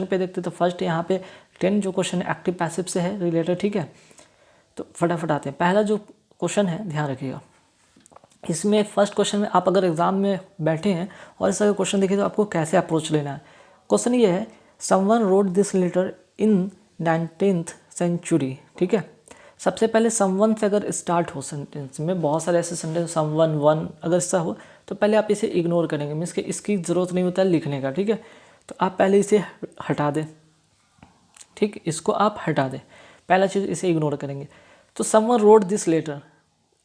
पे देखते तो फर्स्ट यहाँ पे 10 जो क्वेश्चन है एक्टिव पैसिव से है रिलेटेड, ठीक है। तो फटाफट आते हैं। पहला जो क्वेश्चन है ध्यान रखिएगा, इसमें फर्स्ट क्वेश्चन में आप अगर एग्जाम में बैठे हैं और इस क्वेश्चन देखिए तो आपको कैसे अप्रोच लेना है। क्वेश्चन ये है, someone wrote this letter in 19th century, ठीक है। सबसे पहले समवन से अगर स्टार्ट हो सेंटेंस में, बहुत सारे ऐसे सेंटेंस समवन वन अगर ऐसा हो तो पहले आप इसे इग्नोर करेंगे, मीन्स कि इसकी ज़रूरत नहीं होता है लिखने का, ठीक है। तो आप पहले इसे हटा दें, ठीक, इसको आप हटा दें, पहला चीज़ इसे इग्नोर करेंगे। तो समवन रोड दिस लेटर,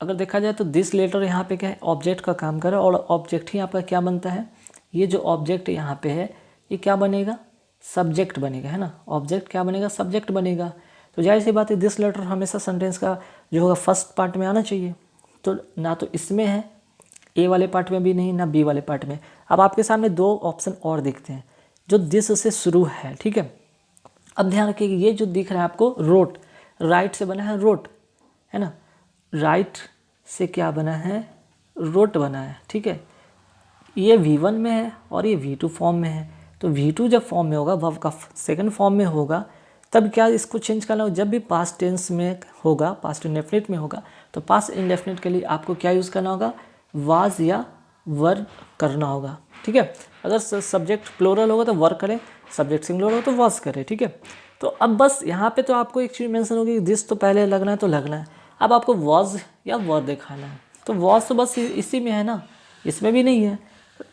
अगर देखा जाए तो दिस लेटर यहाँ पे क्या है, ऑब्जेक्ट का काम करे, और ऑब्जेक्ट ही आपका क्या बनता है, ये जो ऑब्जेक्ट यहाँ पे है ये क्या बनेगा, सब्जेक्ट बनेगा, है ना। ऑब्जेक्ट क्या बनेगा, सब्जेक्ट बनेगा। तो जाहिर सी बात है दिस लेटर हमेशा सेंटेंस का जो होगा फर्स्ट पार्ट में आना चाहिए, तो ना तो इसमें है, ए वाले पार्ट में भी नहीं, ना बी वाले पार्ट में। अब आपके सामने दो ऑप्शन और दिखते हैं जो दिस से शुरू है, ठीक है। अब ध्यान रखिए ये जो दिख रहा है आपको रोट, राइट से बना है रोट, है ना, राइट से क्या बना है, रोट बना है, ठीक है। ये V1 में है और ये V2 फॉर्म में है। तो V2 जब फॉर्म में होगा, वर्ब का सेकंड फॉर्म में होगा, तब क्या इसको चेंज करना होगा, जब भी पास्ट टेंस में होगा, पास्ट इंडेफिनिट में होगा, तो पास्ट इंडेफिनिट के लिए आपको क्या यूज़ करना होगा, वाज या वर करना होगा, ठीक है। अगर सब्जेक्ट प्लोरल होगा तो वर करें, सब्जेक्ट सिंगुलर हो तो वाज करें, ठीक है। तो अब बस यहाँ पे तो आपको एक चीज़ मेंशन होगी, दिस तो पहले लगना है तो लगना है। अब आपको वाज या वर दिखाना है, तो वाज तो बस इसी में है ना, इसमें भी नहीं है,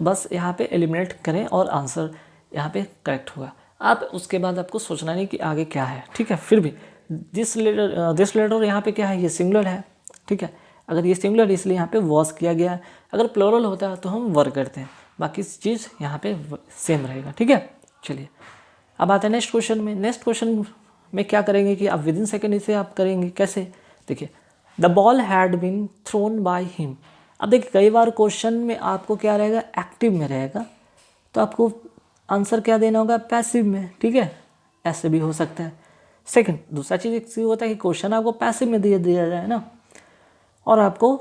बस यहाँ पे एलिमिनेट करें और आंसर यहाँ पे करेक्ट होगा। आप उसके बाद आपको सोचना नहीं कि आगे क्या है, ठीक है। फिर भी दिस लेटर यहाँ पे क्या है, ये सिंगुलर है, ठीक है। अगर ये सिंगुलर इसलिए यहाँ पे वॉज किया गया है, अगर प्लोरल होता है तो हम वर करते हैं, बाकी चीज़ यहाँ पे सेम रहेगा, ठीक है। चलिए अब आते हैं नेक्स्ट क्वेश्चन में। नेक्स्ट क्वेश्चन में क्या करेंगे कि आप विद इन सेकेंड इसे आप करेंगे कैसे, देखिए, the ball had been thrown by him. अब देखिए कई बार क्वेश्चन में आपको क्या रहेगा, एक्टिव में रहेगा, तो आपको आंसर क्या देना होगा, पैसिव में, ठीक है, ऐसे भी हो सकता है। सेकंड दूसरा चीज़ एक होता है कि क्वेश्चन आपको पैसिव में दिया जाए ना, और आपको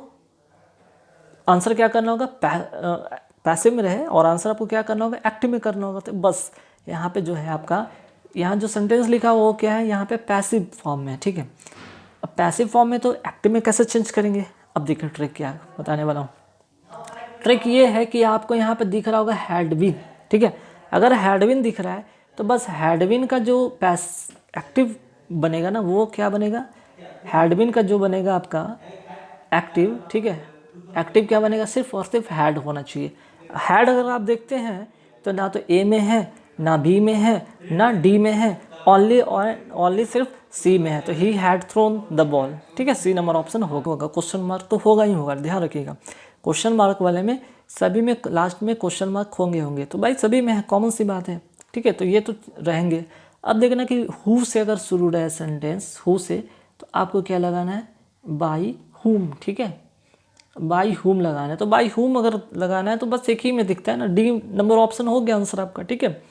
आंसर क्या करना होगा, पैसिव में रहे और आंसर आपको क्या करना होगा, एक्टिव में करना होगा। तो बस यहाँ पे जो है आपका, यहाँ जो सेंटेंस लिखा वो क्या है, यहाँ पे पैसिव फॉर्म में, ठीक है। अब पैसिव फॉर्म में तो एक्टिव में कैसे चेंज करेंगे, अब देखिए ट्रिक क्या बताने वाला हूँ। ट्रिक ये है कि आपको यहाँ पे दिख रहा होगा हैडविन, ठीक है। अगर हैडविन दिख रहा है तो बस हैडविन का जो एक्टिव बनेगा ना, वो क्या बनेगा, हैडविन का जो बनेगा आपका एक्टिव, ठीक है। एक्टिव क्या बनेगा, सिर्फ और सिर्फ हैड होना चाहिए। हैड अगर आप देखते हैं तो ना तो ए में है, ना बी में है, ना डी में है, ओनली सिर्फ सी में है। तो he had thrown the ball, ठीक है, सी नंबर ऑप्शन होगा। क्वेश्चन मार्क तो होगा ही होगा, ध्यान रखिएगा। क्वेश्चन मार्क वाले में सभी में लास्ट में क्वेश्चन मार्क होंगे तो भाई सभी में है, कॉमन सी बात है, ठीक है। तो ये तो रहेंगे। अब देखना कि हु से अगर शुरू रहे सेंटेंस, हु से, तो आपको क्या लगाना है, बाई हुम, ठीक है, बाई हुम लगाना है। तो बाई हुम अगर लगाना है तो बस एक ही में दिखता है ना, डी नंबर ऑप्शन हो गया आंसर आपका, ठीक है।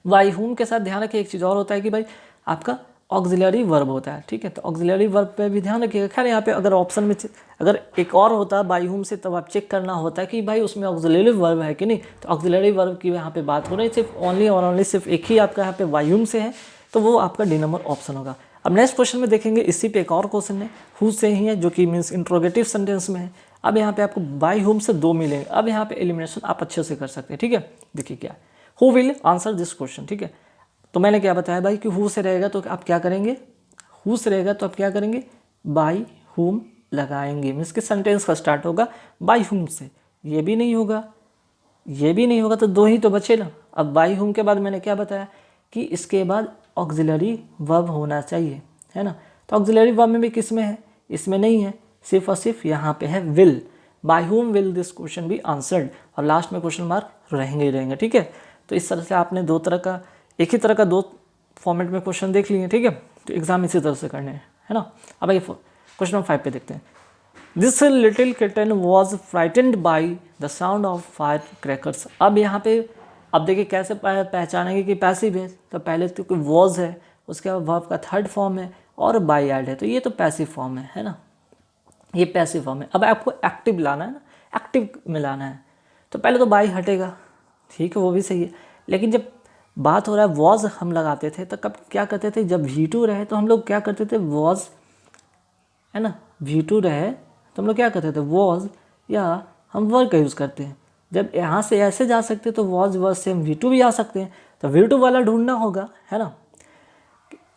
बाई हुम के साथ ध्यान रखिए एक चीज़ और होता है कि भाई आपका ऑक्सिलरी वर्ब होता है, ठीक है। तो ऑक्सिलरी वर्ब पे भी ध्यान रखिएगा। खैर यहाँ पे अगर ऑप्शन में अगर एक और होता है बाई हुम से, तब आप चेक करना होता है कि भाई उसमें ऑक्सिलरी वर्ब है कि नहीं। तो ऑक्सिलरी वर्ब की यहाँ पे बात हो रही है, सिर्फ ओनली और ओनली सिर्फ एक ही आपका यहाँ पे बाई हुम से है, तो वो आपका डी नंबर ऑप्शन होगा। अब नेक्स्ट क्वेश्चन में देखेंगे, इसी पे एक और क्वेश्चन है, हु से ही है, जो कि मीन्स इंट्रोगेटिव सेंटेंस में है। अब यहाँ पे आपको बाई हुम से दो मिलेंगे। अब यहाँ पे एलिमिनेशन आप अच्छे से कर सकते हैं, ठीक है। देखिए क्या, who will answer this question, ठीक है। तो मैंने क्या बताया भाई कि हु से रहेगा तो आप क्या करेंगे, हु से रहेगा तो आप क्या करेंगे, बाई हुम लगाएंगे, मीन्स के सेंटेंस का स्टार्ट होगा बाई हुम से। ये भी नहीं होगा, ये भी नहीं होगा, तो दो ही तो बचे ना। अब बाई हुम के बाद मैंने क्या बताया कि इसके बाद ऑक्सिलरी वर्ब होना चाहिए, है ना। तो ऑक्सिलरी वर्ब में भी किस में है, इसमें नहीं है, सिर्फ और सिर्फ यहाँ पे है विल। बाई हुम will this question be answered, और लास्ट में क्वेश्चन मार्क रहेंगे ही रहेंगे, ठीक है। तो इस तरह से आपने दो तरह का, एक ही तरह का दो फॉर्मेट में क्वेश्चन देख लिए, ठीक है। तो एग्जाम इसी तरह से करने हैं, है ना। अब आइए क्वेश्चन नंबर 5 पे देखते हैं। This little kitten was frightened by the sound of fire crackers. अब यहाँ पे अब देखिए कैसे पहचानेंगे कि पैसिव है, तो पहले तो कोई वॉज है, उसके बाद वर्ब का थर्ड फॉर्म है और बाई ऐड है, तो ये तो पैसिव फॉर्म है ना, ये पैसिव फॉर्म है। अब आपको एक्टिव लाना है ना, एक्टिव में लाना है, तो पहले तो बाई हटेगा, ठीक है, वो भी सही है। लेकिन जब बात हो रहा है वॉज हम लगाते थे तो कब क्या करते थे, जब V2 रहे तो हम लोग क्या करते थे वॉज, है ना, V2 रहे तो हम लोग क्या करते थे वॉज, या हम वर का यूज़ करते हैं। जब यहाँ से ऐसे जा सकते तो वॉज वर से हम V2 भी आ सकते हैं, तो V2 वाला ढूंढना होगा, है ना।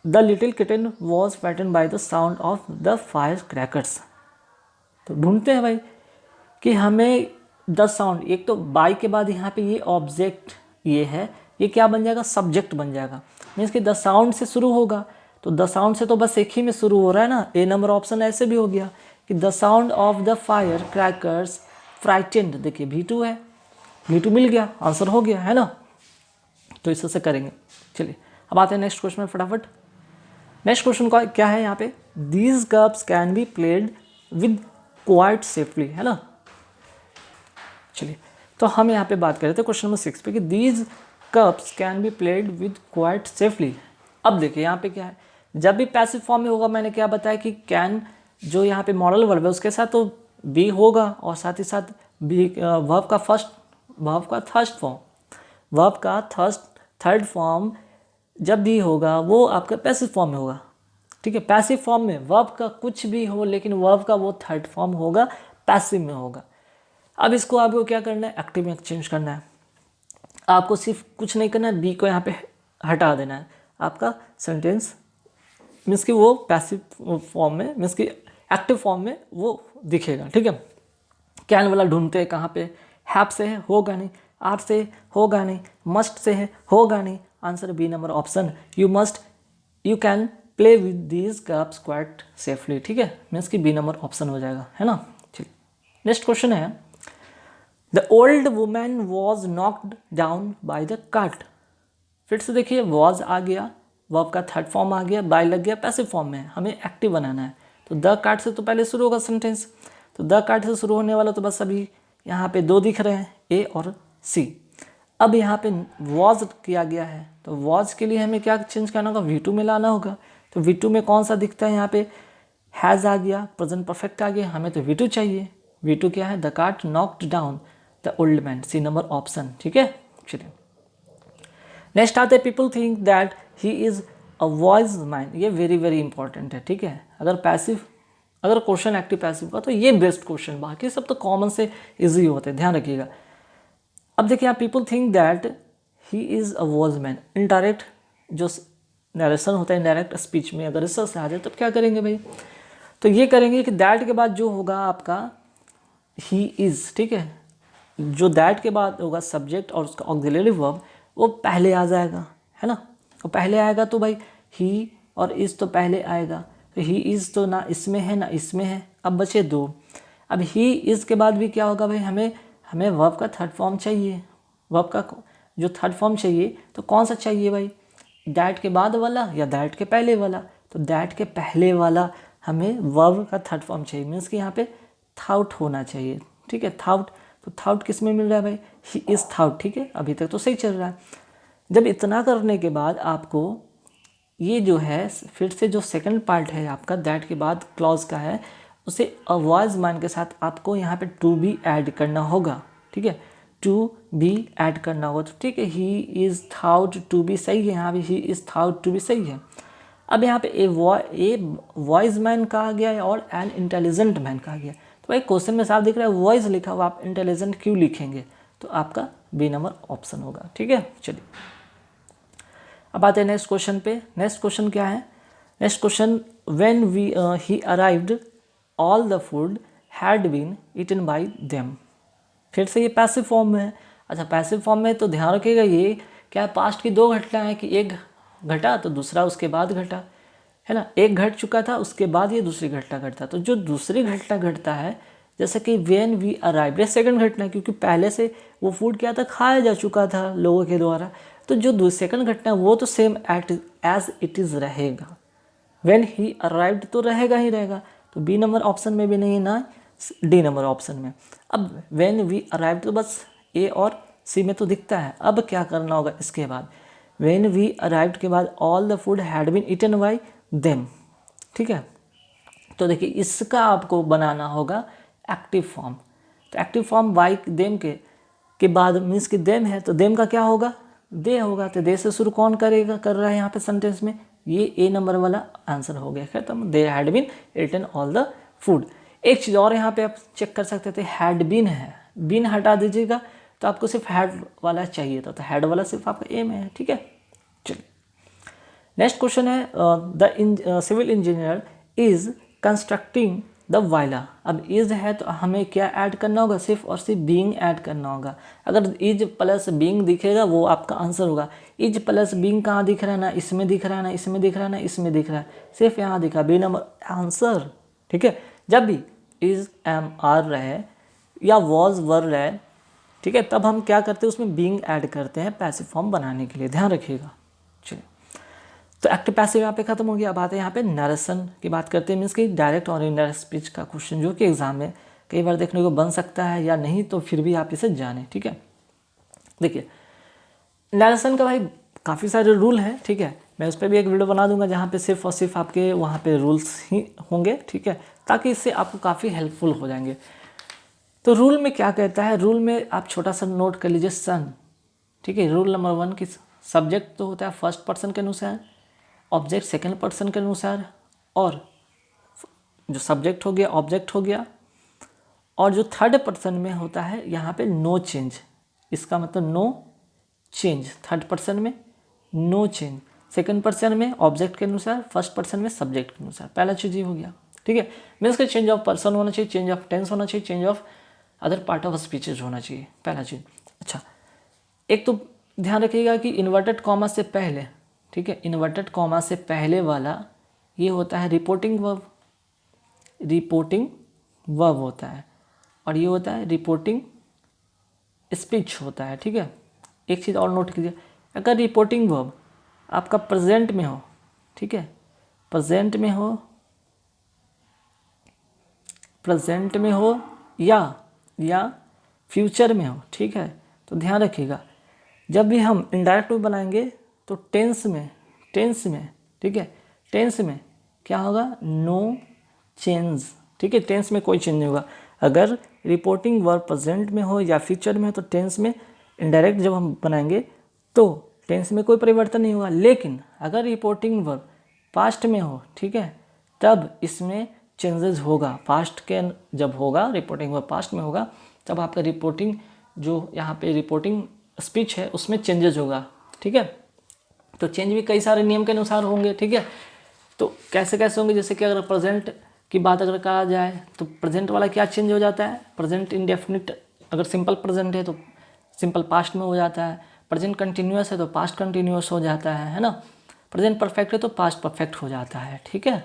The little kitten was frighten by the sound of the fire crackers. तो ढूंढते हैं भाई कि हमें द साउंड, एक तो बाय के बाद यहाँ पे ये ऑब्जेक्ट ये है, ये क्या बन जाएगा, सब्जेक्ट बन जाएगा। मीन्स कि द साउंड से शुरू होगा, तो द साउंड से तो बस एक ही में शुरू हो रहा है ना, ए नंबर ऑप्शन ऐसे भी हो गया कि the sound of the fire crackers frightened, देखिए V2 है, V2 मिल गया, आंसर हो गया, है ना। तो इससे करेंगे। चलिए अब आते हैं नेक्स्ट क्वेश्चन में फटाफट। नेक्स्ट क्वेश्चन का क्या है यहाँ पे, these cups can be played with quite safely, है ना। चलिए तो हम यहाँ पे बात कर रहे थे क्वेश्चन नंबर 6 पे कि these cups can be played with quite safely. अब देखिए यहाँ पे क्या है, जब भी पैसिव फॉर्म में होगा, मैंने क्या बताया कि कैन जो यहाँ पे मॉडल वर्ब है उसके साथ तो बी होगा, और साथ ही साथ बी वर्ब का थर्ड फॉर्म जब भी होगा वो आपका पैसिव फॉर्म में होगा, ठीक है। पैसिव फॉर्म में वर्ब का कुछ भी हो, लेकिन वर्ब का वो थर्ड फॉर्म होगा, पैसिव में होगा। अब इसको आपको क्या करना है, एक्टिव में चेंज करना है। आपको सिर्फ कुछ नहीं करना है, बी को यहाँ पे हटा देना है, आपका सेंटेंस मीन्स कि वो पैसिव फॉर्म में, मीन्स कि एक्टिव फॉर्म में वो दिखेगा, ठीक है। कैन वाला ढूंढते हैं कहाँ पे, हैव से है, होगा नहीं, आर से होगा नहीं, मस्ट से है, होगा नहीं, answer B number option, you can play with these cups quite safely, ठीक है, मीन्स कि बी नंबर ऑप्शन हो जाएगा, है ना। चलिए नेक्स्ट क्वेश्चन है, the old women was knocked down by the cart. फिर से देखिए वॉज आ गया, वर्ब का थर्ड फॉर्म आ गया, बाय लग गया, पैसिव फॉर्म में हमें एक्टिव बनाना है, तो द कार्ट से तो पहले शुरू होगा सेंटेंस, तो द कार्ट से शुरू होने वाला तो बस अभी यहाँ पे दो दिख रहे हैं, ए और सी। अब यहाँ पे वॉज किया गया है, तो वॉज के लिए हमें क्या चेंज करना होगा, V2 में लाना होगा। तो V2 में कौन सा दिखता है, यहाँ पे हैज़ आ गया, प्रेजेंट परफेक्ट आ गया, हमें तो V2 चाहिए। V2 क्या है, the cart knocked down the old man, C number option, ठीक है। चलिए नेक्स्ट आते, people think that he is a wise man. ये वेरी वेरी इंपॉर्टेंट है, ठीक है। अगर क्वेश्चन एक्टिव पैसिव का तो ये बेस्ट क्वेश्चन, बाकी सब तो कॉमन से इजी होते हैं, ध्यान रखिएगा। अब देखिए यहाँ people think that he is a wise man, indirect जो नरेशन होता है इनडायरेक्ट स्पीच में अगर इससे से आ जाए तो क्या करेंगे भाई, तो ये करेंगे कि दैट के बाद जो होगा आपका ही इज़, ठीक है। जो दैट के बाद होगा सब्जेक्ट और उसका ऑक्सिलरी वर्ब वो पहले आ जाएगा, है ना। और पहले आएगा तो भाई ही और इज़ तो पहले आएगा, तो ही इज़ तो ना इसमें है ना इसमें है, अब बचे दो। अब ही इज़ के बाद भी क्या होगा भाई, हमें वर्ब का थर्ड फॉर्म चाहिए, वर्ब का जो थर्ड फॉर्म चाहिए तो कौन सा चाहिए भाई, दैट के बाद वाला या दैट के पहले वाला, तो दैट के पहले वाला हमें वर्ब का थर्ड फॉर्म चाहिए, मीन्स कि यहाँ पे थाउट होना चाहिए, ठीक है। थाउट, तो थाउट किस में मिल रहा है भाई, ही इज़ थाउट, ठीक है, अभी तक तो सही चल रहा है। जब इतना करने के बाद आपको ये जो है फिर से जो सेकंड पार्ट है आपका दैट के बाद क्लॉज का है, उसे अ वॉइस मैन के साथ आपको यहाँ पे टू बी ऐड करना होगा, ठीक है, टू बी ऐड करना होगा, तो ठीक है। He is thought to be सही है, यहाँ भी he is thought to be सही है। अब यहाँ पे ए वॉइस मैन कहा गया है और एन इंटेलिजेंट मैन कहा गया, तो भाई क्वेश्चन में साफ दिख रहा है वॉइस लिखा हुआ, आप इंटेलिजेंट क्यों लिखेंगे, तो आपका बी नंबर ऑप्शन होगा, ठीक है। चलिए अब आते हैं नेक्स्ट क्वेश्चन पे। नेक्स्ट क्वेश्चन क्या है, next question, when he arrived all the food had been eaten by them. फिर से ये पैसिव फॉर्म में है। अच्छा पैसिव फॉर्म में तो ध्यान रखिएगा ये क्या है, पास्ट की दो घटना है कि एक घटा तो दूसरा उसके बाद घटा, है ना। एक घट चुका था उसके बाद ये दूसरी घटना घटता, तो जो दूसरी घटना घटता है जैसे कि व्हेन वी अराइव्ड, ये सेकंड घटना है क्योंकि पहले से वो फूड क्या था, खाया जा चुका था लोगों के द्वारा, तो जो सेकंड घटना वो तो सेम एज इट इज़ रहेगा। व्हेन ही अराइव्ड तो रहेगा ही रहेगा, तो बी नंबर ऑप्शन में भी नहीं ना डी नंबर ऑप्शन में। अब व्हेन वी अराइव्ड तो बस ए और सी में तो दिखता है, अब क्या करना होगा इसके बाद, व्हेन वी अराइव्ड के बाद all the food had been eaten by them, ठीक है। तो देखिए इसका आपको बनाना होगा एक्टिव फॉर्म, तो एक्टिव फॉर्म बाय देम के बाद मीन्स कि देम है तो देम का क्या होगा, दे होगा, तो दे से शुरू कौन करेगा, कर रहा है यहाँ पे सेंटेंस में, ये ए नंबर वाला आंसर हो गया खत्म। They had been eaten all the food. एक चीज़ और यहाँ पे आप चेक कर सकते थे, हैड बीन है, बीन हटा दीजिएगा तो आपको सिर्फ हैड वाला चाहिए था, तो हैड वाला सिर्फ आपका ए में है, ठीक है। चलिए नेक्स्ट क्वेश्चन है, the civil engineer is constructing the villa. अब इज है तो हमें क्या ऐड करना होगा, सिर्फ और सिर्फ बीइंग ऐड करना होगा। अगर इज प्लस बीइंग दिखेगा वो आपका आंसर होगा। इज प्लस बीइंग कहाँ दिख रहा है, ना इसमें दिख रहा है, ना इसमें दिख रहा है, ना इसमें दिख रहा है, सिर्फ यहाँ दिखा, बी नंबर आंसर, ठीक है। जब भी इज एम आर रहे या वॉज वर रहे, ठीक है, तब हम क्या करते हैं, उसमें बीइंग ऐड करते हैं पैसिव फॉर्म बनाने के लिए, ध्यान रखिएगा। चलिए तो एक्टिव पैसिव यहाँ पे खत्म हो गया। अब आते हैं यहाँ पे नरेशन की बात करते हैं, मीन्स कि डायरेक्ट और इनडायरेक्ट स्पीच का क्वेश्चन जो कि एग्जाम में कई बार देखने को बन सकता है या नहीं, तो फिर भी आप इसे जानें, ठीक है। देखिए नरेशन का भाई काफ़ी सारे रूल हैं, ठीक है, मैं उस पर भी एक वीडियो बना दूंगा जहाँ पे सिर्फ और सिर्फ आपके वहाँ पे रूल्स ही होंगे, ठीक है, ताकि इससे आपको काफ़ी हेल्पफुल हो जाएंगे। तो रूल में क्या कहता है, रूल में आप छोटा सा नोट कर लीजिए, सन, ठीक है। रूल नंबर 1 की सब्जेक्ट तो होता है फर्स्ट पर्सन के अनुसार, ऑब्जेक्ट सेकंड पर्सन के अनुसार, और जो सब्जेक्ट हो गया ऑब्जेक्ट हो गया, और जो थर्ड पर्सन में होता है यहाँ पे नो चेंज, इसका मतलब नो चेंज, थर्ड पर्सन में नो चेंज, सेकंड पर्सन में ऑब्जेक्ट के अनुसार, फर्स्ट पर्सन में सब्जेक्ट के अनुसार। पहला चीज़ ये हो गया, ठीक है। मीन्स का चेंज ऑफ पर्सन होना चाहिए, चेंज ऑफ टेंस होना चाहिए, change of other part of speeches होना चाहिए, पहला चीज़। अच्छा, एक तो ध्यान रखिएगा कि इन्वर्टेड कॉमा से पहले, ठीक है, इन्वर्टेड कॉमा से पहले वाला ये होता है रिपोर्टिंग वर्ब, रिपोर्टिंग वर्ब होता है, और ये होता है रिपोर्टिंग स्पीच होता है, ठीक है। एक चीज़ और नोट कीजिए, अगर रिपोर्टिंग वर्ब आपका प्रेजेंट में हो, ठीक है, प्रेजेंट में हो, प्रेजेंट में हो या फ्यूचर में हो, ठीक है, तो ध्यान रखिएगा जब भी हम इनडायरेक्ट में बनाएंगे तो टेंस में, ठीक है, टेंस में क्या होगा, नो चेंज, ठीक है, टेंस में कोई चेंज नहीं होगा। अगर रिपोर्टिंग वर्ब प्रेजेंट में हो या फ्यूचर में हो तो टेंस में इनडायरेक्ट जब हम बनाएंगे तो टेंस में कोई परिवर्तन नहीं होगा। लेकिन अगर रिपोर्टिंग वर्ब पास्ट में हो, ठीक है, तब इसमें चेंजेस होगा। पास्ट के जब होगा रिपोर्टिंग वर्ब पास्ट में होगा तब आपका रिपोर्टिंग जो यहाँ पे रिपोर्टिंग स्पीच है उसमें चेंजेस होगा, ठीक है। तो चेंज भी कई सारे नियम के अनुसार होंगे, ठीक है। तो कैसे कैसे होंगे, जैसे कि अगर प्रेजेंट की बात अगर कहा जाए तो प्रेजेंट वाला क्या चेंज हो जाता है, प्रेजेंट इंडेफिनिट अगर सिंपल प्रेजेंट है तो सिंपल पास्ट में हो जाता है, प्रेजेंट कंटिन्यूअस है तो पास्ट कंटिन्यूअस हो जाता है ना, प्रेजेंट परफेक्ट है तो पास्ट परफेक्ट हो जाता है, ठीक है।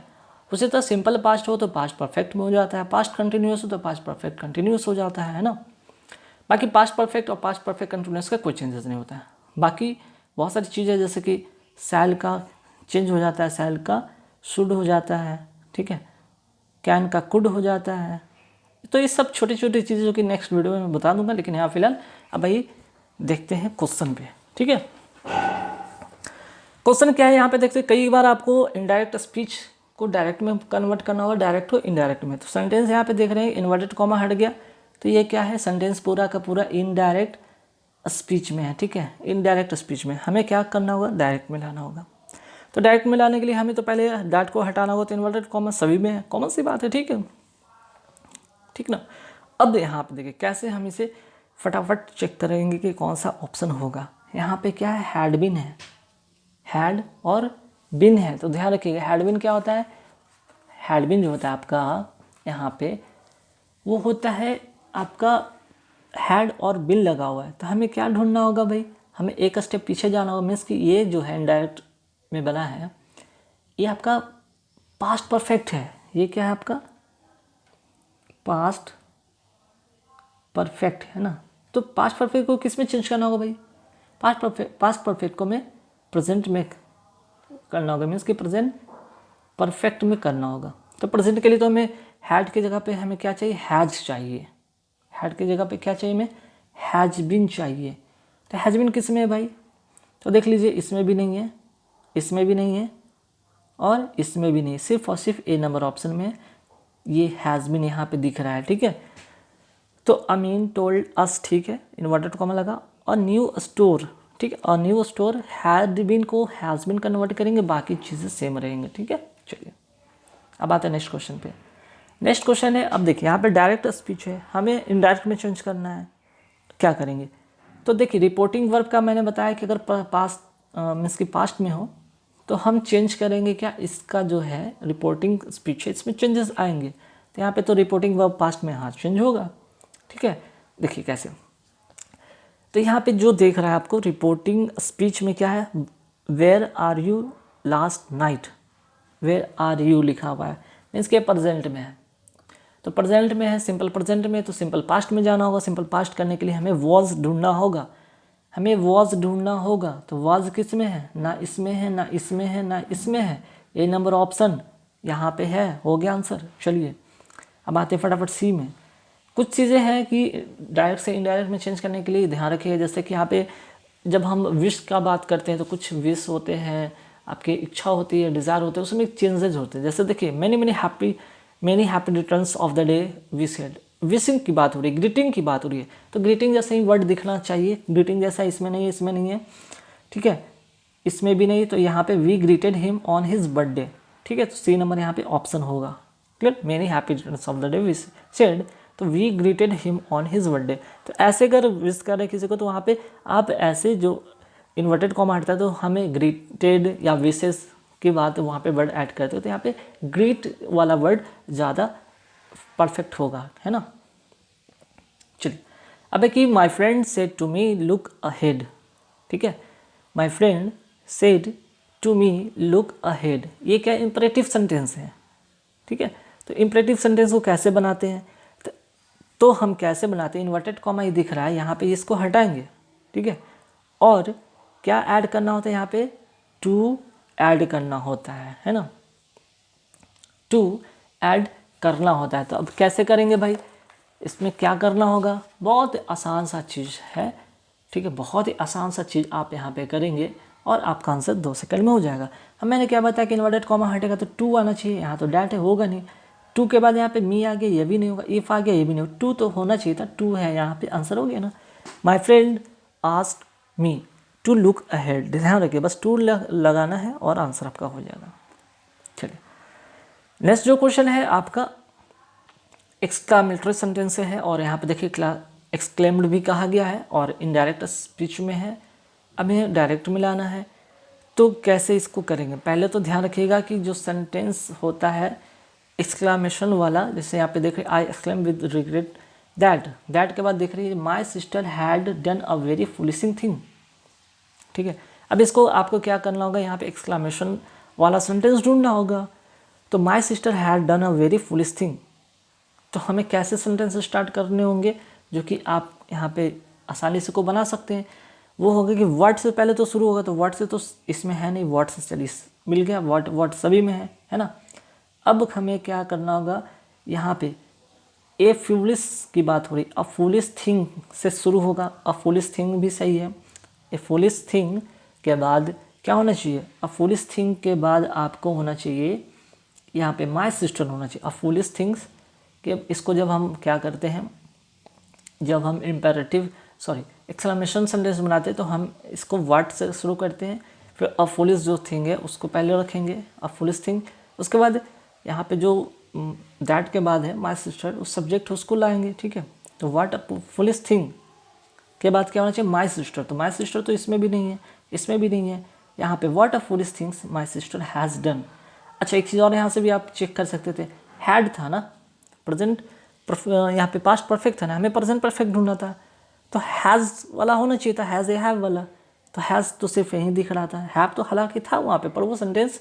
उसी तरह सिंपल पास्ट हो तो पास्ट परफेक्ट में हो जाता है, पास्ट कंटिन्यूअस हो तो पास्ट परफेक्ट कंटिन्यूअस हो जाता है ना। बाकी पास्ट परफेक्ट और पास्ट परफेक्ट कंटिन्यूअस का कोई चेंजेस नहीं होता है। बाकी बहुत सारी चीज़ें जैसे कि सैल का चेंज हो जाता है, सैल का शुड हो जाता है, ठीक है, कैन का कुड हो जाता है। तो ये सब छोटी छोटी चीज़ें जो कि नेक्स्ट वीडियो में मैं बता दूंगा, लेकिन यहाँ फिलहाल अब भाई देखते हैं क्वेश्चन पे, ठीक है। क्वेश्चन क्या है यहाँ पे देखते हैं, कई बार आपको इनडायरेक्ट स्पीच को डायरेक्ट में कन्वर्ट करना होगा, डायरेक्ट को इनडायरेक्ट में। तो सेंटेंस यहाँ पे देख रहे हैं इन्वर्टेड कॉमा हट गया, तो ये क्या है, सेंटेंस पूरा का पूरा इनडायरेक्ट स्पीच में है, ठीक है। इनडायरेक्ट स्पीच में हमें क्या करना होगा, डायरेक्ट में लाना होगा। तो डायरेक्ट में लाने के लिए हमें तो पहले डैट को हटाना होगा, तो इन्वर्टेड कॉमा सभी में है, कॉमन सी बात है, ठीक है, ठीक ना। अब यहाँ पे देखिए कैसे हम इसे फटाफट चेक करेंगे कि कौन सा ऑप्शन होगा। यहाँ पे क्या है, हैड बिन है, हैड और बिन है, तो ध्यान रखिएगा हैड बिन क्या होता है, हैड बिन जो होता है आपका यहाँ पे वो होता है आपका हैड और बिन लगा हुआ है। तो हमें क्या ढूंढना होगा भाई, हमें एक स्टेप पीछे जाना होगा। मीन्स कि ये जो है इनडायरेक्ट में बना है ये आपका पास्ट परफेक्ट है, ये क्या है आपका पास्ट परफेक्ट है ना। तो पास्ट परफेक्ट को किस में चेंज करना होगा भाई, पास्ट परफेक्ट को मैं प्रेजेंट में करना होगा, मीन्स कि प्रेजेंट परफेक्ट में करना होगा। तो प्रेजेंट के लिए तो हमें हैड की जगह पे हमें क्या चाहिए, हैज चाहिए। हैड की जगह पे क्या चाहिए, हमें हैज बिन चाहिए। तो हैज बिन किस में है भाई, तो देख लीजिए इसमें भी नहीं है, इसमें भी नहीं है और इसमें भी नहीं, सिर्फ और सिर्फ ए नंबर ऑप्शन में ये हैज़ बिन यहाँ पे दिख रहा है, ठीक है। तो अमीन टोल्ड अस, ठीक है, इन्वर्टेड कॉमा लगा, और न्यू स्टोर, ठीक है। A new store, had been को हैज़ बीन कन्वर्ट करेंगे, बाकी चीज़ें सेम रहेंगे, ठीक है। चलिए अब आते हैं नेक्स्ट क्वेश्चन पे। नेक्स्ट क्वेश्चन है, अब देखिए यहाँ पे डायरेक्ट स्पीच है, हमें इनडायरेक्ट में चेंज करना है, क्या करेंगे? तो देखिए रिपोर्टिंग वर्ब का मैंने बताया कि अगर पास्ट मीन्स की पास्ट में हो तो हम चेंज करेंगे क्या, इसका जो है रिपोर्टिंग स्पीच है इसमें चेंजेस आएंगे। तो यहाँ पे तो रिपोर्टिंग वर्ब पास्ट में हाँ चेंज होगा, ठीक है। देखिए कैसे, तो यहाँ पे जो देख रहा है आपको रिपोर्टिंग स्पीच में क्या है, where are you last night, where are you लिखा हुआ है, मीन्स के प्रेजेंट में है। तो प्रेजेंट में है, सिंपल प्रेजेंट में, तो सिंपल पास्ट में जाना होगा। सिंपल पास्ट करने के लिए हमें वॉज ढूंढना होगा, हमें वॉज ढूंढना होगा। तो वॉज किस में है, ना इसमें है, ना इसमें है, ना इसमें है, ए नंबर ऑप्शन यहाँ पे है, हो गया आंसर। चलिए अब आते हैं फटाफट सी में। कुछ चीज़ें हैं कि डायरेक्ट से इनडायरेक्ट में चेंज करने के लिए ध्यान रखिएगा। जैसे कि यहाँ पे जब हम विश का बात करते हैं तो कुछ विश होते हैं, आपकी इच्छा होती है, डिज़ायर होते हैं, उसमें चेंजेज होते हैं। जैसे देखिए many happy returns of the day we said, wishing की बात हो रही है, ग्रीटिंग की बात हो रही है, तो ग्रीटिंग जैसा ही वर्ड दिखना चाहिए, ग्रीटिंग जैसा इसमें नहीं है, इसमें नहीं है, ठीक है, इसमें भी नहीं। तो यहाँ पे we greeted him on his birthday, ठीक है। तो सी नंबर यहाँ पे ऑप्शन होगा, clear. Many happy returns of the day we said, तो we greeted him on his birthday. तो ऐसे अगर विश कर रहे किसी को तो वहाँ पे आप ऐसे जो इन्वर्टेड कॉमा हटता है तो हमें ग्रीटेड या विशेस की बात वहाँ पे वर्ड ऐड करते हो, तो यहाँ पे ग्रीट वाला वर्ड ज़्यादा परफेक्ट होगा, है ना। चलिए अब है कि my friend said to me look ahead, ठीक है। My friend said to me look ahead, ये क्या इंपरेटिव सेंटेंस है, ठीक है। तो इंपरेटिव सेंटेंस को कैसे बनाते हैं, तो हम कैसे बनाते हैं, इन्वर्टेड कॉमा ही दिख रहा है यहाँ पे, इसको हटाएंगे, ठीक है। और क्या ऐड करना होता है यहाँ पे, टू ऐड करना होता है ना, टू ऐड करना होता है। तो अब कैसे करेंगे भाई, इसमें क्या करना होगा, बहुत आसान सा चीज़ है, ठीक है। बहुत ही आसान सा चीज़ आप यहाँ पे करेंगे और आपका आंसर 2 सेकंड में हो जाएगा। अब मैंने क्या बताया कि इन्वर्टेड कॉमा हटेगा तो टू आना चाहिए, यहाँ तो डैट है, होगा नहीं। टू के बाद यहाँ पे मी आ गया, ये भी नहीं होगा, इफ़ आ गया, ये भी नहीं होगा, टू तो होना चाहिए था, टू है यहाँ पे, आंसर हो गया ना। My friend asked me to look ahead, ध्यान रखिए बस टू लगाना है और आंसर आपका हो जाएगा। चलिए नेक्स्ट जो क्वेश्चन है आपका एक्सक्लामेटरी सेंटेंस से है, और यहाँ पे देखिए एक्सक्लेम्ड भी कहा गया है और इनडायरेक्ट स्पीच में है। अब हमें डायरेक्ट में लाना है, तो कैसे इसको करेंगे, पहले तो ध्यान रखिएगा कि जो सेंटेंस होता है एक्सक्लामेशन वाला, जैसे यहाँ पे देख रहे I exclaim with regret that के बाद देख रही है my sister had done a very foolish thing, ठीक है। अब इसको आपको क्या करना होगा, यहाँ पे एक्सक्लामेशन वाला सेंटेंस ढूंढना होगा। तो माई sister had done a very foolish thing, तो हमें कैसे सेंटेंस स्टार्ट करने होंगे जो कि आप यहाँ पे आसानी से को बना सकते हैं। वो होगा कि वर्ड से पहले तो शुरू होगा, तो वर्ड से तो इसमें है नहीं, वर्ड से चलिए मिल गया, वर्ड सभी में है ना। अब हमें क्या करना होगा, यहाँ पे ए फूलिश की बात हो रही, अ फूलिश थिंग से शुरू होगा, अ फूलिश थिंग भी सही है। ए फूलिश थिंग के बाद क्या होना चाहिए, अ फूलिश थिंग के बाद आपको होना चाहिए यहाँ पे माई सिस्टर होना चाहिए। अ फूलिश थिंग्स के इसको जब हम क्या करते हैं, जब हम इम्पेरेटिव एक्सक्लेमेशन सेंटेंस बनाते हैं तो हम इसको वर्ड से शुरू करते हैं, फिर अ फुलिश जो थिंग है उसको पहले रखेंगे, अ फुलिश थिंग, उसके बाद यहाँ पे जो दैट के बाद है माई सिस्टर, उस सब्जेक्ट उसको लाएंगे, ठीक है। तो व्हाट अ फुलिश थिंग के बाद क्या होना चाहिए, माई सिस्टर, तो माई सिस्टर तो इसमें भी नहीं है, इसमें भी नहीं है, यहाँ पे what a foolish things my sister has done. अच्छा एक चीज़ और यहाँ से भी आप चेक कर सकते थे, हैड था ना, प्रेजेंट यहाँ पे पास्ट परफेक्ट था ना, हमें प्रेजेंट परफेक्ट ढूंढना था, तो हैज़ वाला होना चाहिए था, हैज़ ए हैव वाला, तो हैज़ तो सिर्फ यहीं दिख रहा था, हैव तो हालांकि था वहाँ पे, पर वो सेंटेंस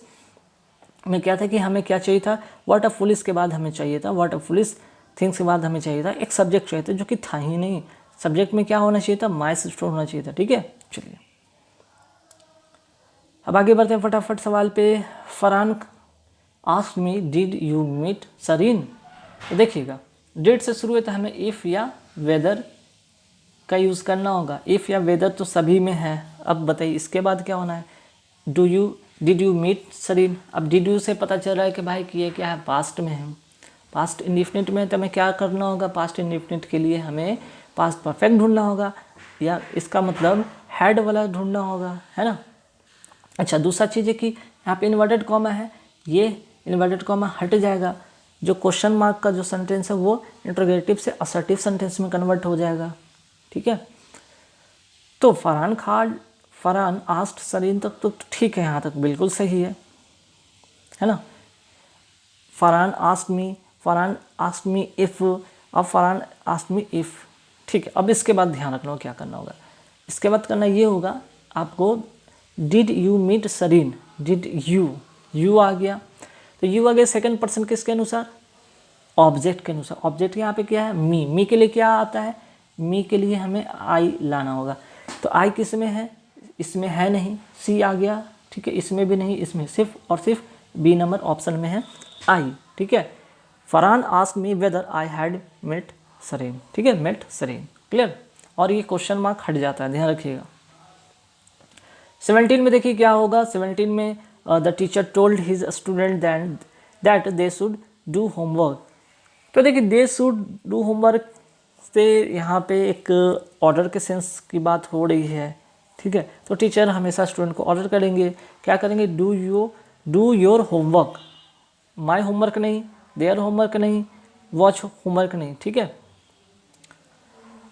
में क्या था कि हमें क्या चाहिए था, व्हाट अ फुलिश के बाद हमें चाहिए था, व्हाट अ फुलिश थिंग्स के बाद हमें चाहिए था एक सब्जेक्ट चाहिए था, जो कि था ही नहीं। सब्जेक्ट में क्या होना चाहिए था, माई सिस्टर होना चाहिए था, ठीक है। चलिए अब आगे बढ़ते हैं फटाफट सवाल पे। Farhan asked me did you meet Sareen, तो देखिएगा डिड से शुरू है तो हमें इफ़ या वेदर का यूज़ करना होगा, इफ़ या वेदर तो सभी में है। अब बताइए इसके बाद क्या होना है, डिड यू मीट सरीन। अब डिड यू से पता चल रहा है कि भाई कि ये क्या है, पास्ट में है, पास्ट इंडिफिनिट में, तो हमें क्या करना होगा, पास्ट इंडिफिनिट के लिए हमें पास्ट परफेक्ट ढूंढना होगा, या इसका मतलब हैड वाला ढूंढना होगा, है ना। अच्छा, दूसरा चीज़ है कि यहाँ पे इन्वर्टेड कॉमा है, ये इन्वर्टेड कॉमा हट जाएगा, जो क्वेश्चन मार्क का जो सेंटेंस है वो इंटरोगेटिव से असर्टिव सेंटेंस में कन्वर्ट हो जाएगा, ठीक है। तो फरहान आस्ट सरीन तक तो ठीक है, यहाँ तक बिल्कुल सही है ना। फरहान आस्ट मी इफ़, अब फरहान आस्ट मी इफ़, ठीक है। अब इसके बाद ध्यान रखना क्या करना होगा, इसके बाद करना ये होगा आपको, did you meet Sarin, did you आ गया, तो यू आ गया सेकंड पर्सन किसके अनुसार, ऑब्जेक्ट के अनुसार। ऑब्जेक्ट यहाँ पे क्या है, मी के लिए क्या आता है, मी के लिए हमें आई लाना होगा, तो आई किस में है, इसमें है नहीं, सी आ गया, ठीक है, इसमें भी नहीं, इसमें सिर्फ और सिर्फ बी नंबर ऑप्शन में है आई, ठीक है। Farhan ask me whether I had met Sareen, ठीक है, मेट सरीन, क्लियर। और ये क्वेश्चन मार्क हट जाता है, ध्यान रखिएगा। 17 में देखिए क्या होगा, 17 में the teacher told his student that they should do homework. तो देखिए दे शुड डू होमवर्क से यहाँ पे एक ऑर्डर के सेंस की बात हो रही है, ठीक है। तो टीचर हमेशा स्टूडेंट को ऑर्डर करेंगे, क्या करेंगे, do your homework, my homework नहीं, देयर होमवर्क नहीं, वॉच होमवर्क नहीं, ठीक है।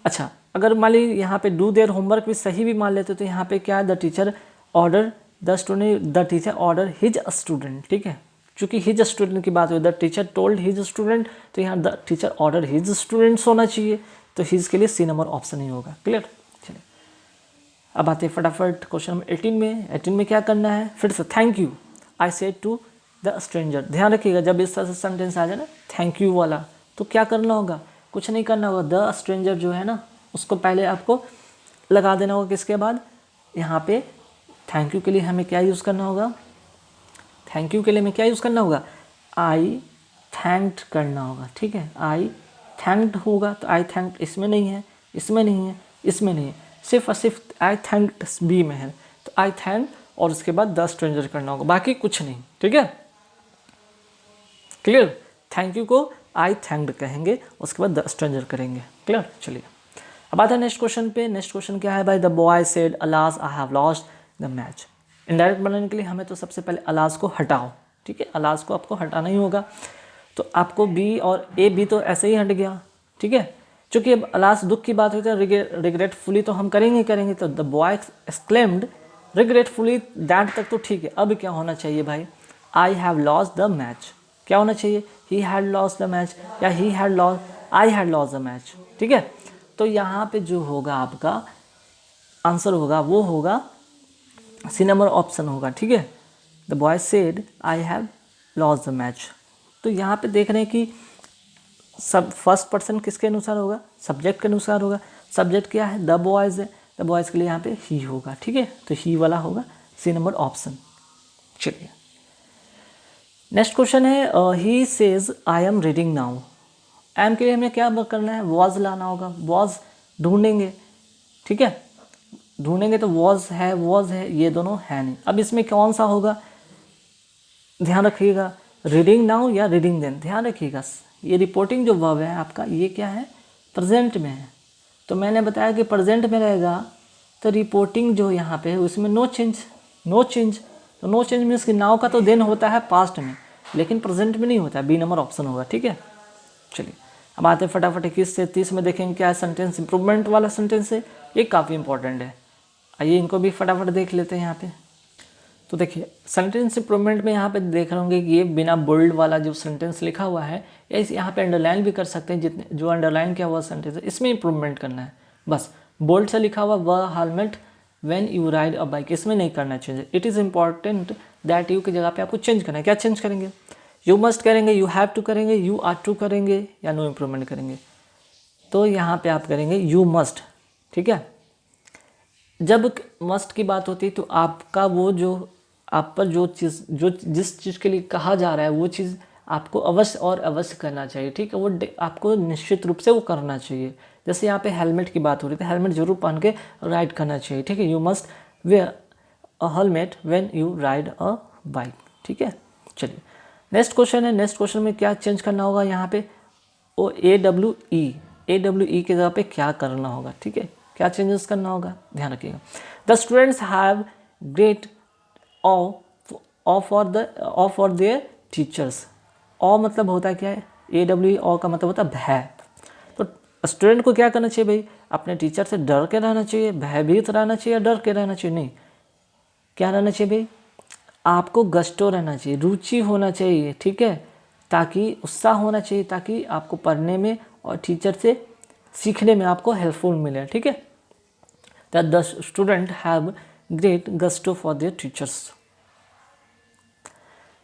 अच्छा, अगर मान ली यहाँ पे डू देयर होमवर्क भी सही भी मान लेते तो यहाँ पे क्या है, the teacher order his student, ठीक है। चूँकि हिज स्टूडेंट की बात हुई, the teacher told his student, तो यहाँ the teacher order his students होना चाहिए, तो हिज के लिए सी नंबर ऑप्शन ही होगा, क्लियर। चलिए अब आते हैं फटाफट क्वेश्चन नंबर 18 में। 18 में क्या करना है, फिर से thank you I said to the stranger. ध्यान रखिएगा जब इस तरह से सेंटेंस आ जाए ना थैंक यू वाला, तो क्या करना होगा, कुछ नहीं करना होगा, द स्ट्रेंजर जो है ना उसको पहले आपको लगा देना होगा, किसके बाद, यहाँ पे थैंक यू के लिए हमें क्या यूज़ करना होगा, थैंक यू के लिए हमें क्या यूज़ करना होगा, आई थैंक्ड करना होगा, ठीक है। आई थैंक्ड होगा तो आई थैंक्ड इसमें नहीं है, इसमें नहीं है, इसमें नहीं है, सिर्फ और सिर्फ आई थैंक्ड बी में है, तो आई थैंक और उसके बाद द स्ट्रेंजर करना होगा, बाकी कुछ नहीं, ठीक है, क्लियर। थैंक यू को आई थैंक्ड कहेंगे, उसके बाद द स्ट्रेंजर करेंगे, क्लियर। चलिए अब आता है नेक्स्ट क्वेश्चन पे। नेक्स्ट क्वेश्चन क्या है भाई, the boy said alas I have lost the match. Indirect बनाने के लिए हमें तो सबसे पहले अलास को हटाओ, ठीक है, अलास को आपको हटाना ही होगा, तो आपको बी और ए बी तो ऐसे ही हट गया, ठीक है। चूँकि अब अलास दुख की बात होती है, रिग्रेटफुली तो हम करेंगे, तो the boy exclaimed regretfully, that तक तो ठीक है। अब क्या होना चाहिए भाई, I have lost the match, क्या होना चाहिए, he had lost the match, या he had lost, I had lost the match, ठीक है। तो यहाँ पे जो होगा आपका आंसर होगा वो होगा सी नंबर ऑप्शन होगा, ठीक है। The boy said I have lost the match. तो यहाँ पे देख रहे हैं कि सब फर्स्ट पर्सन किसके अनुसार होगा, सब्जेक्ट के अनुसार होगा। सब्जेक्ट क्या है, द बॉयज़ है, द बॉयज़ के लिए यहाँ पे ही होगा, ठीक है, तो ही वाला होगा सी नंबर ऑप्शन। चलिए नेक्स्ट क्वेश्चन है, he says I am reading now. Am के लिए हमें क्या करना है, वॉज लाना होगा, वॉज ढूंढेंगे, ठीक है, ढूंढेंगे तो वॉज है, ये दोनों है नहीं। अब इसमें कौन सा होगा, ध्यान रखिएगा, रीडिंग नाउ या रीडिंग देन। ध्यान रखिएगा ये रिपोर्टिंग जो वर्ब है आपका ये क्या है, प्रेजेंट में है, तो मैंने बताया कि प्रेजेंट में रहेगा तो रिपोर्टिंग जो यहाँ पे है उसमें नो चेंज, तो नो चेंज मीन्स कि नाउ का तो देन होता है पास्ट में, लेकिन प्रेजेंट में नहीं होता है, बी नंबर ऑप्शन होगा, ठीक है। चलिए अब आते हैं फटाफट 21 से 30 में, देखेंगे क्या सेंटेंस इंप्रूवमेंट वाला सेंटेंस है, ये काफ़ी इंपॉर्टेंट है, आइए इनको भी फटाफट देख लेते हैं यहाँ पे। तो देखिए सेंटेंस इंप्रूवमेंट में यहाँ पे देख रहे होंगे कि ये बिना बोल्ड वाला जो सेंटेंस लिखा हुआ है, या यहाँ पे अंडरलाइन भी कर सकते हैं, जितने जो अंडरलाइन किया हुआ सेंटेंस है इसमें इंप्रूवमेंट करना है, बस बोल्ड से लिखा हुआ व helmet when you ride a bike, इसमें नहीं करना change. It is important that you की जगह पे आपको चेंज करना है, क्या चेंज करेंगे, यू मस्ट करेंगे, यू हैव टू करेंगे, यू आर टू करेंगे, या नो इम्प्रूवमेंट करेंगे। तो यहाँ पे आप करेंगे यू मस्ट, ठीक है। जब मस्ट की बात होती है तो आपका वो जो आप पर जो चीज़ जो जिस चीज़ के लिए कहा जा रहा है वो चीज़ आपको अवश्य और अवश्य करना चाहिए, ठीक है, वो आपको निश्चित रूप से वो करना चाहिए। जैसे यहाँ पे हेलमेट की बात हो रही थी, हेलमेट जरूर पहन के राइड करना चाहिए, ठीक है, you must where a helmet when you ride a bike, ठीक है। चलिए नेक्स्ट क्वेश्चन है, नेक्स्ट क्वेश्चन में क्या चेंज करना होगा, यहाँ पे ओ AWE की जगह पे क्या करना होगा, ठीक है, क्या चेंजेस करना होगा, ध्यान रखिएगा। The students have great awe for their teachers. Awe मतलब होता है क्या है, AWE का मतलब होता है भय। तो स्टूडेंट को क्या करना चाहिए भाई, अपने टीचर से डर के रहना चाहिए, भयभीत रहना चाहिए या डर के रहना चाहिए, नहीं, क्या रहना चाहिए भाई, आपको गस्टो रहना चाहिए, रुचि होना चाहिए, ठीक है, ताकि उत्साह होना चाहिए, ताकि आपको पढ़ने में और टीचर से सीखने में आपको हेल्पफुल मिले, ठीक है। That the student have great gusto for their teachers.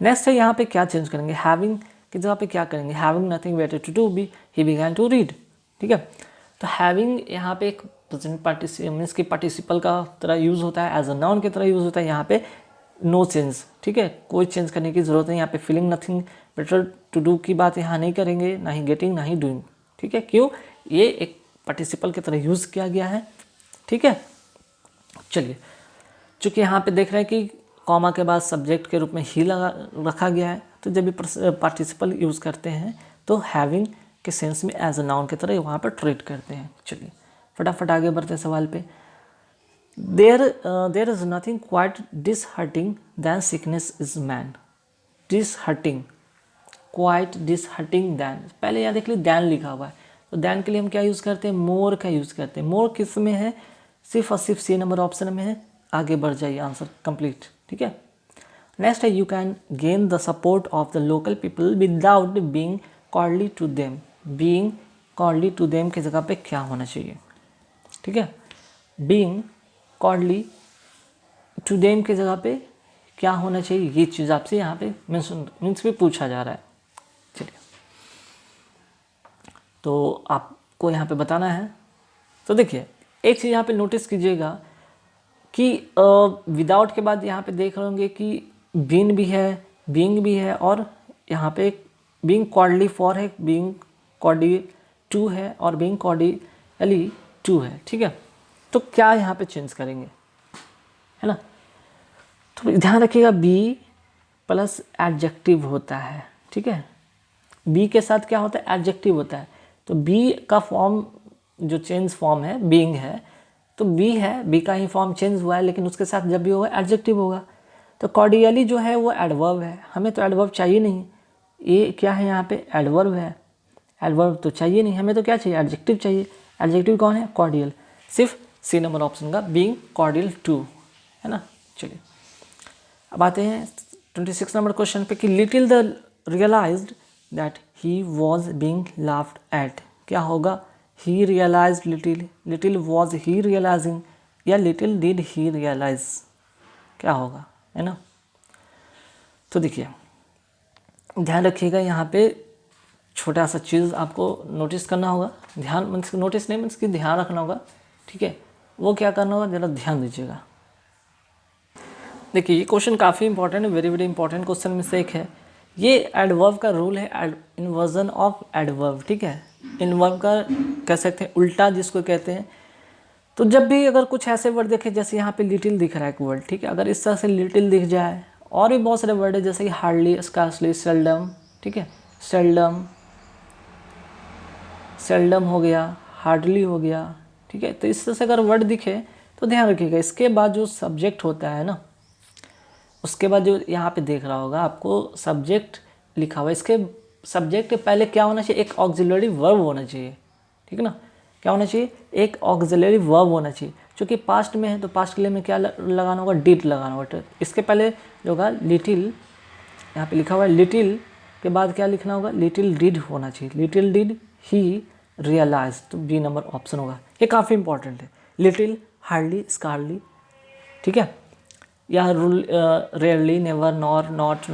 Next है यहाँ पे क्या चेंज करेंगे, हैविंग की जगह पे क्या करेंगे, having nothing better to do be he began to read, ठीक है। तो हैविंग यहाँ पे एक प्रेजेंट पार्टिसिपल मीन्स की पार्टिसिपल का तरह यूज़ होता है, एज अ नाउन की तरह यूज़ होता है। यहाँ पे नो चेंज, ठीक है, कोई चेंज करने की ज़रूरत नहीं। यहाँ पे feeling nothing better to do की बात यहाँ नहीं करेंगे, ना ही गेटिंग ना ही डूइंग, ठीक है। क्यों, ये एक पार्टिसिपल की तरह यूज़ किया गया है, ठीक है। चलिए, चूँकि यहाँ पे देख रहे हैं कि कॉमा के बाद सब्जेक्ट के रूप में ही लगा रखा गया है, तो जब भी पार्टिसिपल यूज़ करते हैं तो हैविंग के सेंस में एज अ नाउन की तरह वहाँ पर ट्रीट करते हैं। चलिए फटाफट आगे बढ़ते हैं सवाल पे। There is nothing quite disheartening than sickness is man. Disheartening, quite disheartening than, पहले यहाँ देख लीजिए दैन लिखा हुआ है, तो दैन के लिए हम क्या यूज़ करते हैं, मोर का यूज़ करते हैं। मोर किस में है, सिर्फ और सिर्फ C नंबर ऑप्शन में है। आगे बढ़ जाइए, आंसर कंप्लीट, ठीक है। नेक्स्ट है, you can gain the support of the local people without being cordial to them. Being cordial to them की जगह पे क्या होना चाहिए, ठीक है, बीइंग कॉर्डली टू देम की जगह पे क्या होना चाहिए, ये चीज़ आपसे यहाँ पे मीन्स भी पूछा जा रहा है। चलिए, तो आपको यहाँ पे बताना है। तो देखिए, एक चीज़ यहाँ पे नोटिस कीजिएगा कि विदाउट के बाद यहाँ पे देख रहे होंगे कि बीन भी है, बीइंग भी है, और यहाँ पे बीइंग कॉर्डली फॉर है, बीइंग कॉर्डी टू है, और बीइंग कॉर्डियली टू है, ठीक है। तो क्या यहाँ पे चेंज करेंगे, है ना। तो ध्यान रखिएगा, बी प्लस एडजेक्टिव होता है, ठीक है। बी के साथ क्या होता है, एडजेक्टिव होता है। तो बी का फॉर्म जो चेंज फॉर्म है बीइंग है, तो बी है, बी का ही फॉर्म चेंज हुआ है, लेकिन उसके साथ जब भी होगा एडजेक्टिव होगा। तो कॉर्डियली जो है वो एडवर्ब है, हमें तो एडवर्ब चाहिए नहीं, ये क्या है यहाँ पे, एडवर्ब है। एडवर्ब तो चाहिए नहीं, हमें तो क्या चाहिए, एडजेक्टिव चाहिए। एडजेक्टिव कौन है, कॉर्डियल, सिर्फ C नंबर ऑप्शन का बीइंग कॉर्डियल टू, है ना। चलिए अब आते हैं 26 नंबर क्वेश्चन पे कि little the realized that he was being laughed at. क्या होगा, he realize little, little was he realizing, या लिटिल डिड ही रियलाइज, क्या होगा, है ना। तो देखिए ध्यान रखिएगा, यहाँ पे छोटा सा चीज़ आपको नोटिस करना होगा, ध्यान मीन्स नोटिस नहीं मीन्स कि ध्यान रखना होगा, ठीक है। वो क्या करना होगा, ज़रा ध्यान दीजिएगा। देखिए ये क्वेश्चन काफ़ी इंपॉर्टेंट है, वेरी वेरी इंपॉर्टेंट क्वेश्चन में से एक है। ये एडवर्ब का रूल है, इन्वर्जन ऑफ एडवर्ब, ठीक है। इन्वर्ब का कह सकते हैं उल्टा जिसको कहते हैं। तो जब भी अगर कुछ ऐसे वर्ड देखें, जैसे यहाँ पे लिटिल दिख रहा है एक वर्ड, ठीक है, अगर इस तरह से लिटिल दिख जाए, और भी बहुत सारे वर्ड है जैसे कि हार्डली, स्कार्सली, सेल्डम, ठीक है, सेल्डम, सेल्डम हो गया, हार्डली हो गया, ठीक है। तो इस तरह से अगर वर्ड दिखे तो ध्यान रखिएगा, इसके बाद जो सब्जेक्ट होता है ना, उसके बाद जो यहाँ पे देख रहा होगा आपको सब्जेक्ट लिखा हुआ है, इसके सब्जेक्ट के पहले क्या होना चाहिए, एक ऑक्सिलरी वर्ब होना चाहिए, ठीक है ना। क्या होना चाहिए, एक ऑक्सिलरी वर्ब होना चाहिए। क्योंकि पास्ट में है तो पास्ट के लिए में क्या लगाना होगा, डिड लगाना होगा। इसके पहले जो होगा लिटिल, यहाँ पे लिखा हुआ है लिटिल के बाद क्या लिखना होगा, लिटिल डिड होना चाहिए, लिटिल डिड ही रियलाइज, तो बी नंबर ऑप्शन होगा। ये काफ़ी इंपॉर्टेंट है, लिटिल, हार्डली, स्कारली, ठीक है। या rarely, never, nor, not,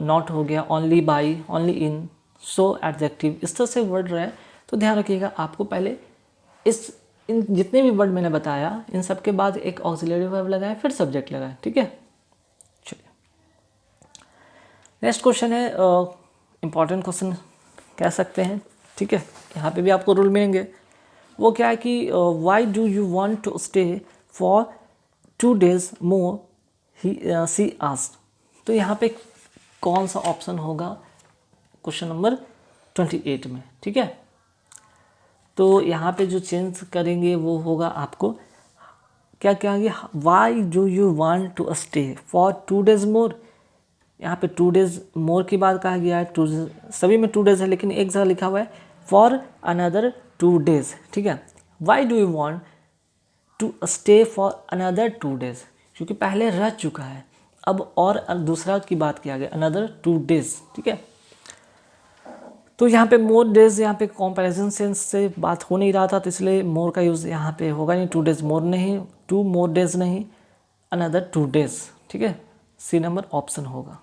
not हो गया, only, by, only in, so, adjective, इस तरह से वर्ड रहे। तो ध्यान रखिएगा, आपको पहले इन जितने भी वर्ड मैंने बताया, इन सब के बाद एक ऑक्सिलरी वर्ब लगाएं, फिर सब्जेक्ट लगाएं, ठीक है। चलिए नेक्स्ट क्वेश्चन है, इंपॉर्टेंट क्वेश्चन कह सकते हैं, ठीक है। यहाँ पे भी आपको रूल मिलेंगे। वो क्या है कि why do you want to stay for 2 days more, she asked. तो यहाँ पे कौन सा ऑप्शन होगा क्वेश्चन नंबर 28 में, ठीक है। तो यहाँ पे जो चेंज करेंगे वो होगा आपको क्या कहेंगे, why do you want to stay for 2 days more. यहाँ पे 2 days मोर की बात कहा गया है, 2 सभी में 2 days है, लेकिन एक जगह लिखा हुआ है फॉर अनदर 2 days, ठीक है। Why do you want to stay for another 2 days, क्योंकि पहले रह चुका है, अब और दूसरा की बात किया गया अनदर 2 days, ठीक है। तो यहाँ पे मोर डेज, यहाँ पे कंपैरिजन सेंस से बात हो नहीं रहा था, तो इसलिए मोर का यूज़ यहाँ पे होगा नहीं, 2 days मोर नहीं, 2 more days नहीं, अनदर 2 days, ठीक है। सी नंबर ऑप्शन होगा।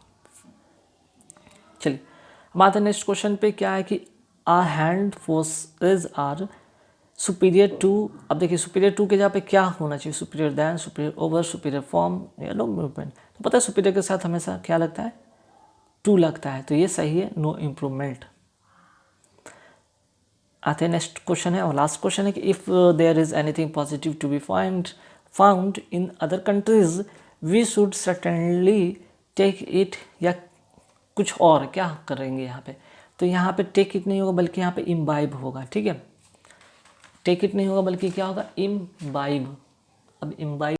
चलिए हम आते हैं नेक्स्ट क्वेश्चन पे, क्या है कि a hand forces are superior to. अब देखिए सुपीरियर टू के जगह पे क्या होना चाहिए, superior then, superior over, superior form या नो मूवमेंट। तो पता है सुपीरियर के साथ हमेशा क्या लगता है, टू लगता है, तो ये सही है, नो इम्प्रूवमेंट। आते हैं नेक्स्ट क्वेश्चन है और लास्ट क्वेश्चन है कि if there is anything positive to be found in other countries we should certainly take it, या कुछ और क्या करेंगे यहाँ पे। तो यहाँ पे टेक इट नहीं होगा बल्कि यहाँ पे इम्बाइब होगा, ठीक है। टेक इट नहीं होगा बल्कि क्या होगा, इम्बाइब। अब इम्बाइब